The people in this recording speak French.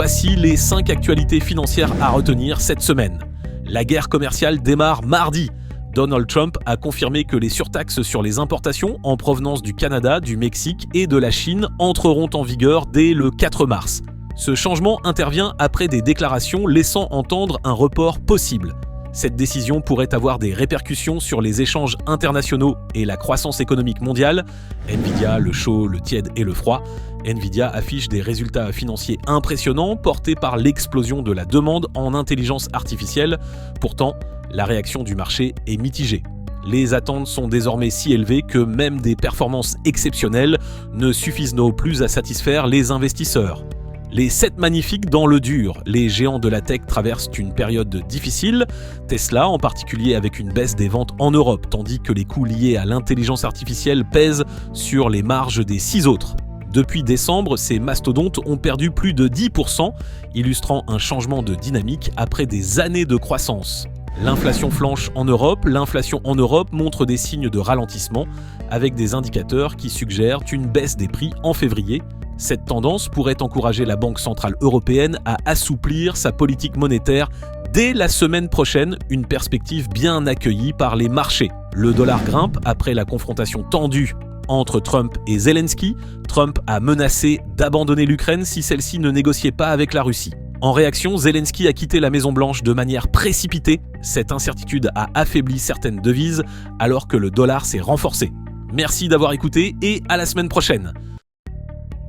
Voici les 5 actualités financières à retenir cette semaine. La guerre commerciale démarre mardi. Donald Trump a confirmé que les surtaxes sur les importations en provenance du Canada, du Mexique et de la Chine entreront en vigueur dès le 4 mars. Ce changement intervient après des déclarations laissant entendre un report possible. Cette décision pourrait avoir des répercussions sur les échanges internationaux et la croissance économique mondiale. Nvidia, le chaud, le tiède et le froid. Nvidia affiche des résultats financiers impressionnants portés par l'explosion de la demande en intelligence artificielle. Pourtant, la réaction du marché est mitigée. Les attentes sont désormais si élevées que même des performances exceptionnelles ne suffisent non plus à satisfaire les investisseurs. Les 7 magnifiques dans le dur. Les géants de la tech traversent une période difficile. Tesla en particulier avec une baisse des ventes en Europe, tandis que les coûts liés à l'intelligence artificielle pèsent sur les marges des 6 autres. Depuis décembre, ces mastodontes ont perdu plus de 10%, illustrant un changement de dynamique après des années de croissance. L'inflation flanche en Europe. L'inflation en Europe montre des signes de ralentissement, avec des indicateurs qui suggèrent une baisse des prix en février. Cette tendance pourrait encourager la Banque centrale européenne à assouplir sa politique monétaire dès la semaine prochaine, une perspective bien accueillie par les marchés. Le dollar grimpe après la confrontation tendue entre Trump et Zelensky. Trump a menacé d'abandonner l'Ukraine si celle-ci ne négociait pas avec la Russie. En réaction, Zelensky a quitté la Maison-Blanche de manière précipitée. Cette incertitude a affaibli certaines devises alors que le dollar s'est renforcé. Merci d'avoir écouté et à la semaine prochaine.